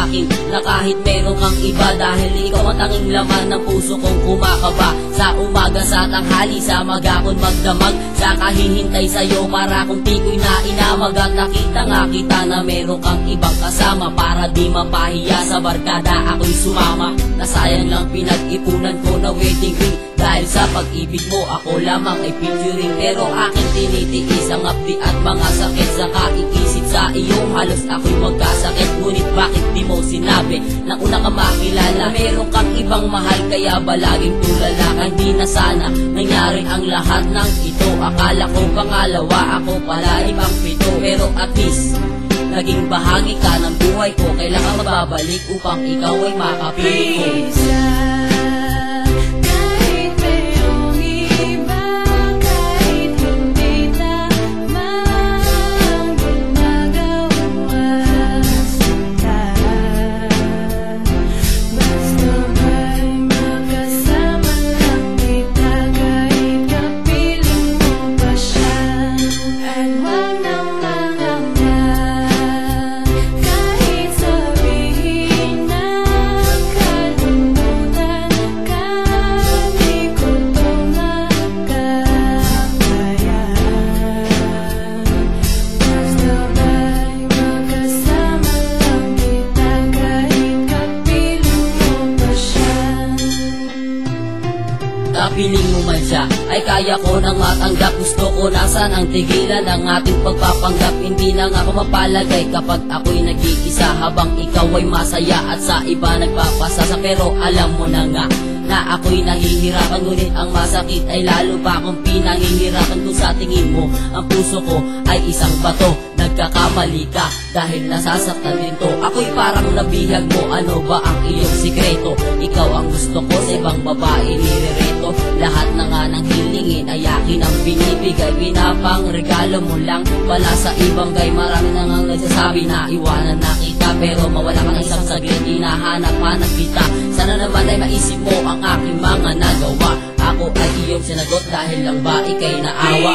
akin na kahit meron kang iba, dahil ikaw ang tanging laman ng puso kong kumakaba. Sa umaga, sa tanghali, sa maghapon magdamag, sa kahihintay sa'yo para kung tikoy na inamag. At nakita nga kita na meron kang ibang kasama, para di mapahiya sa barkada ako'y sumama. Nasayang lang pinag-ipunan ko na wedding ring, dahil sa pag-ibig mo ako lamang ay picturing. Pero aking tinitiis ang apdi at mga sakit, sa kaikisip sa iyo halos ako'y magkasakit. Ngunit bakit di mo sinabi na una ka makilala, meron kang ibang mahal, kaya ba laging tulala? Hindi na sana nangyari ang lahat ng ito. Akala ko pangalawa, ako pala ibang pito. Pero at least naging bahagi ka ng buhay ko. Kailangan mababalik upang ikaw ay makapiling ko. Piling mo man siya, ay kaya ko nang matanggap. Gusto ko nasan ang tigilan ng ating pagpapanggap. Hindi na nga ako mapalagay kapag ako'y nag-iisa, habang ikaw ay masaya at sa iba nagpapasasa. Pero alam mo na nga na ako'y nahihirapan, ngunit ang masakit ay lalo pa akong pinangihirapan. Kung sa tingin mo ang puso ko ay isang bato, nagkakamali ka dahil nasasaktan din to. Ako'y parang nabihag mo, ano ba ang iyong sikreto? Ikaw ang gusto ko, sa ibang babae nirereto. Lahat na nga ng hilingin ay akin ang binibigay. Pinapang regalo mo lang pala sa ibang gay. Marami na nga nagsasabi na iwanan na kita, pero mawala ka ng isang saglit, hinahanap-hanap kita. Sana naman ay maisip mo ang aking mga nagawa. Ako ay iyong sinagot dahil lang ba ikay naawa.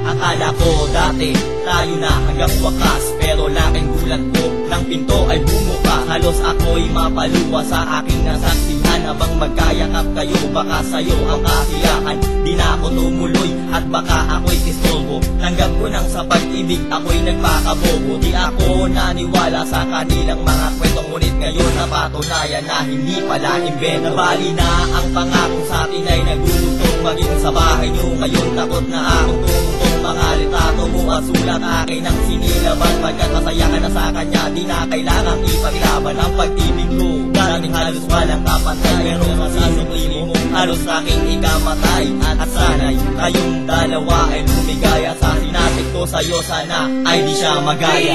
Akala ko dati tayo na hanggang wakas, pero laking gulat ko ng pinto ay bumuka. Halos ako'y mapaluwa sa aking nasaksihan, habang magkayakap kayo. Baka sa'yo ang kahiyakan, di na ako tumuloy at baka ako'y istorbo. Tanggap ko nang sa pag-ibig ako'y nagpakabobo. Di ako naniwala sa kanilang mga kwentong, ngunit ngayon napatunayan na hindi pala imbento. Nabali na ang pangako sa atin ay nagdudugtong, maging sa bahay nyo ngayon takot na akong tumutong. Mga litrato mo at sulat akin ang sinilaban, pagkat masaya ka na sa kanya, di na kailangang ipaglaban ang pag-ibig ko. Darating halos walang kapantay, pero masasumili mo halos aking ikamatay. At sana'y kayong dalawa ay lumigaya, sa sinapit ko sa'yo sana ay di siya magaya.